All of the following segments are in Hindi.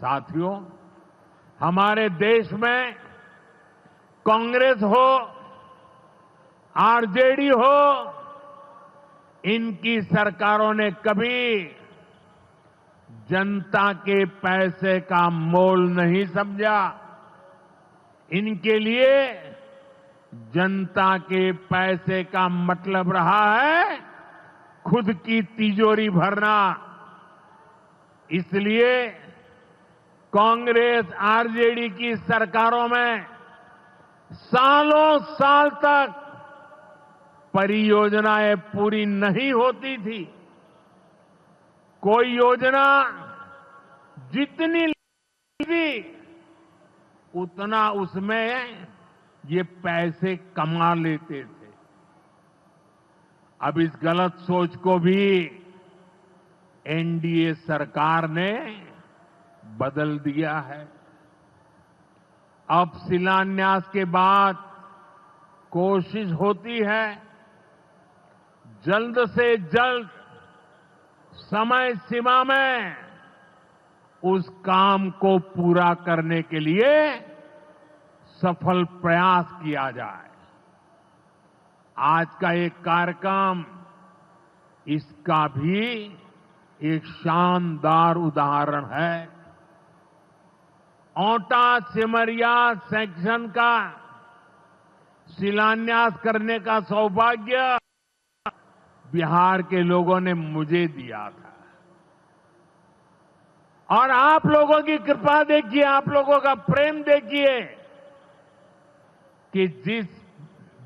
साथियों, हमारे देश में कांग्रेस हो, आरजेडी हो, इनकी सरकारों ने कभी जनता के पैसे का मोल नहीं समझा। इनके लिए जनता के पैसे का मतलब रहा है खुद की तिजोरी भरना। इसलिए कांग्रेस आरजेडी की सरकारों में सालों साल तक परियोजनाएं पूरी नहीं होती थी। कोई योजना जितनी थी उतना उसमें ये पैसे कमा लेते थे। अब इस गलत सोच को भी एनडीए सरकार ने बदल दिया है। अब शिलान्यास के बाद कोशिश होती है जल्द से जल्द समय सीमा में उस काम को पूरा करने के लिए सफल प्रयास किया जाए। आज का एक कार्यक्रम इसका भी एक शानदार उदाहरण है। ओंटा सिमरिया सेक्शन का शिलान्यास करने का सौभाग्य बिहार के लोगों ने मुझे दिया था। और आप लोगों की कृपा देखिए, आप लोगों का प्रेम देखिए कि जिस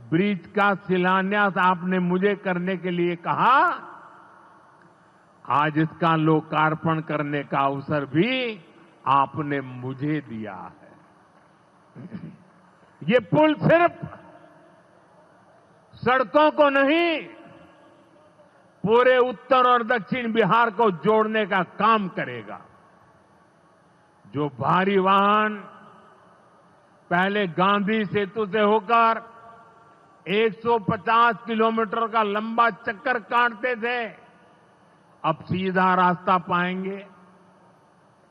ब्रिज का शिलान्यास आपने मुझे करने के लिए कहा, आज इसका लोकार्पण करने का अवसर भी आपने मुझे दिया है। ये पुल सिर्फ सड़कों को नहीं, पूरे उत्तर और दक्षिण बिहार को जोड़ने का काम करेगा। जो भारी वाहन पहले गांधी सेतु से होकर 150 किलोमीटर का लंबा चक्कर काटते थे, अब सीधा रास्ता पाएंगे।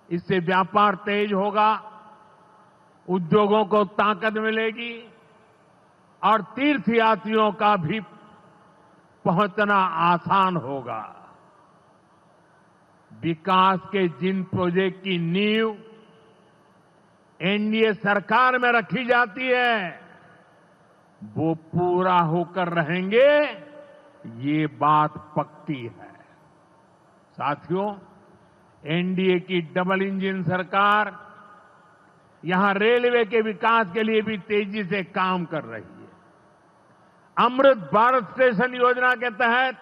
इससे व्यापार तेज होगा, उद्योगों को ताकत मिलेगी और तीर्थयात्रियों का भी पहुंचना आसान होगा। विकास के जिन प्रोजेक्ट की नींव एनडीए सरकार में रखी जाती है, वो पूरा होकर रहेंगे, ये बात पक्की है। साथियों, एनडीए की डबल इंजन सरकार यहां रेलवे के विकास के लिए भी तेजी से काम कर रही है। अमृत भारत स्टेशन योजना के तहत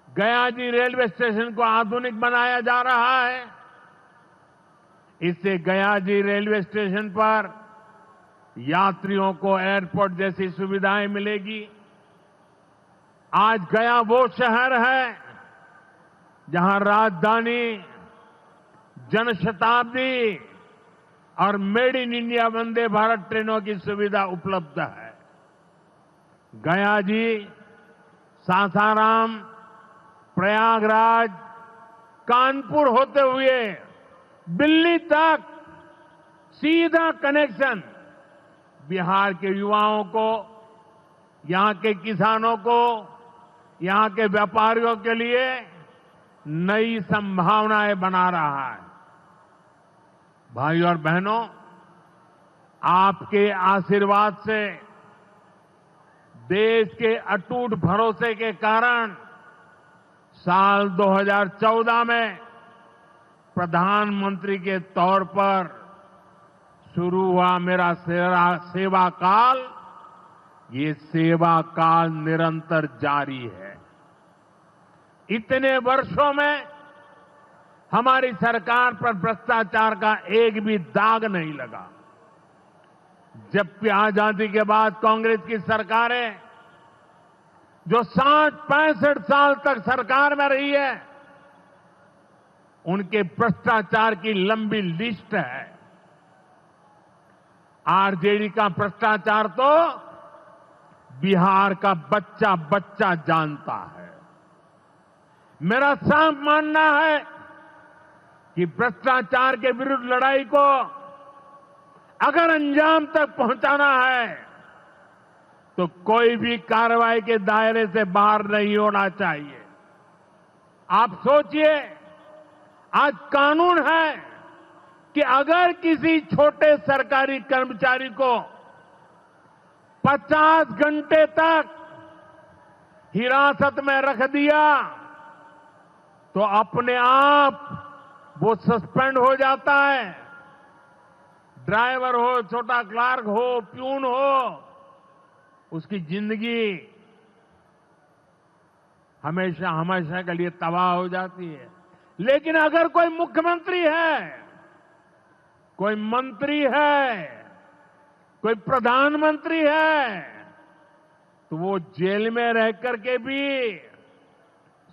गयाजी रेलवे स्टेशन को आधुनिक बनाया जा रहा है। इससे गयाजी रेलवे स्टेशन पर यात्रियों को एयरपोर्ट जैसी सुविधाएं मिलेगी। आज गया वो शहर है जहां राजधानी, जनशताब्दी और made in India Vande Bharat ट्रेनों की सुविधा उपलब्ध है। गया जी सासाराम, प्रयागराज, कानपुर होते हुए दिल्ली तक सीधा कनेक्शन बिहार के युवाओं को, यहां के किसानों को, यहां के व्यापारियों के लिए नई संभावनाएं बना रहा है। भाइयों और बहनों, आपके आशीर्वाद से, देश के अटूट भरोसे के कारण साल 2014 में प्रधानमंत्री के तौर पर शुरू हुआ मेरा सेवा काल, ये सेवा काल निरंतर जारी है। इतने वर्षों में हमारी सरकार पर भ्रष्टाचार का एक भी दाग नहीं लगा। जबकि आजादी के बाद कांग्रेस की सरकारें जो 60-65 साल तक सरकार में रही है, उनके भ्रष्टाचार की लंबी लिस्ट है। आरजेडी का भ्रष्टाचार तो बिहार का बच्चा बच्चा जानता है। मेरा साफ मानना है कि भ्रष्टाचार के विरुद्ध लड़ाई को अगर अंजाम तक पहुंचाना है तो कोई भी कार्रवाई के दायरे से बाहर नहीं होना चाहिए। आप सोचिए, आज कानून है कि अगर किसी छोटे सरकारी कर्मचारी को 50 घंटे तक हिरासत में रख दिया तो अपने आप वो सस्पेंड हो जाता है। ड्राइवर हो, छोटा क्लार्क हो, प्यून हो, उसकी जिंदगी हमेशा हमेशा के लिए तबाह हो जाती है। लेकिन अगर कोई मुख्यमंत्री है, कोई मंत्री है, कोई प्रधानमंत्री है, तो वो जेल में रह करके भी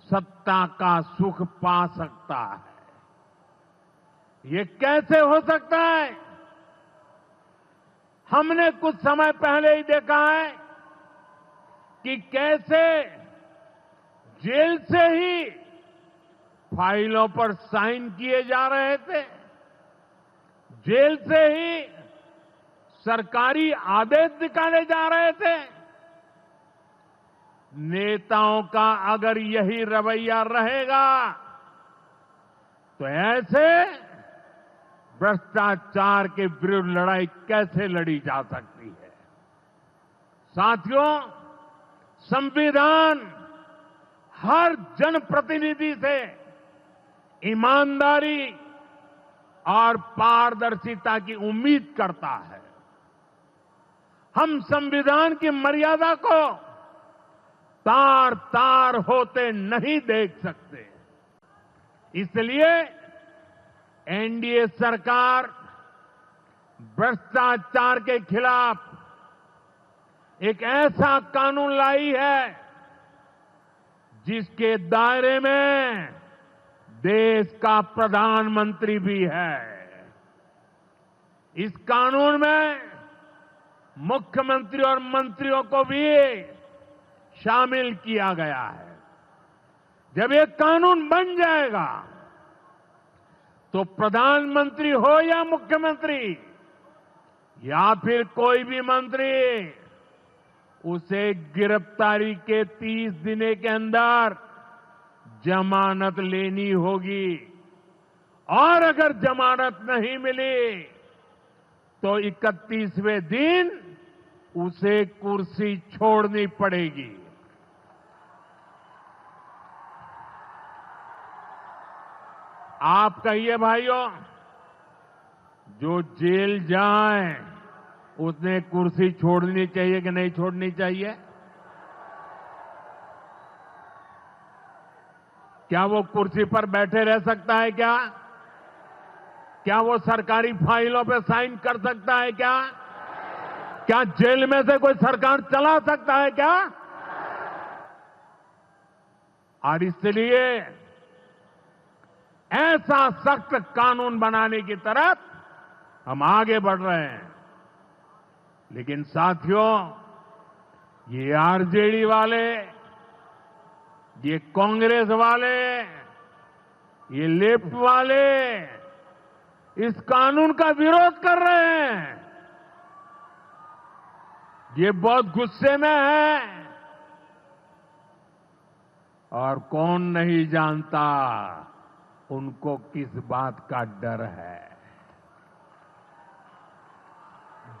सत्ता का सुख पा सकता है। ये कैसे हो सकता है? हमने कुछ समय पहले ही देखा है कि कैसे जेल से ही फाइलों पर साइन किए जा रहे थे, जेल से ही सरकारी आदेश निकाले जा रहे थे। नेताओं का अगर यही रवैया रहेगा तो ऐसे भ्रष्टाचार के विरुद्ध लड़ाई कैसे लड़ी जा सकती है? साथियों, संविधान हर जनप्रतिनिधि से ईमानदारी और पारदर्शिता की उम्मीद करता है। हम संविधान की मर्यादा को तार तार होते नहीं देख सकते। इसलिए एनडीए सरकार भ्रष्टाचार के खिलाफ एक ऐसा कानून लाई है जिसके दायरे में देश का प्रधानमंत्री भी है। इस कानून में मुख्यमंत्री और मंत्रियों को भी शामिल किया गया है। जब ये कानून बन जाएगा तो प्रधानमंत्री हो या मुख्यमंत्री या फिर कोई भी मंत्री, उसे गिरफ्तारी के 30 दिन के अंदर जमानत लेनी होगी और अगर जमानत नहीं मिली तो 31वें दिन उसे कुर्सी छोड़नी पड़ेगी। आप कहिए भाइयों, जो जेल जाए उसने कुर्सी छोड़नी चाहिए कि नहीं छोड़नी चाहिए? क्या वो कुर्सी पर बैठे रह सकता है क्या? क्या वो सरकारी फाइलों पे साइन कर सकता है क्या? क्या जेल में से कोई सरकार चला सकता है क्या? और इसलिए ऐसा सख्त कानून बनाने की तरफ हम आगे बढ़ रहे हैं। लेकिन साथियों, ये आरजेडी वाले, ये कांग्रेस वाले, ये लेफ्ट वाले इस कानून का विरोध कर रहे हैं। ये बहुत गुस्से में है और कौन नहीं जानता उनको किस बात का डर है।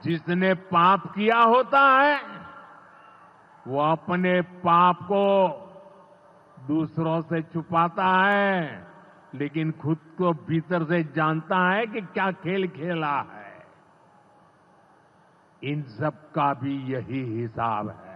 जिसने पाप किया होता है वो अपने पाप को दूसरों से छुपाता है, लेकिन खुद को भीतर से जानता है कि क्या खेल खेला है। इन सब का भी यही हिसाब है।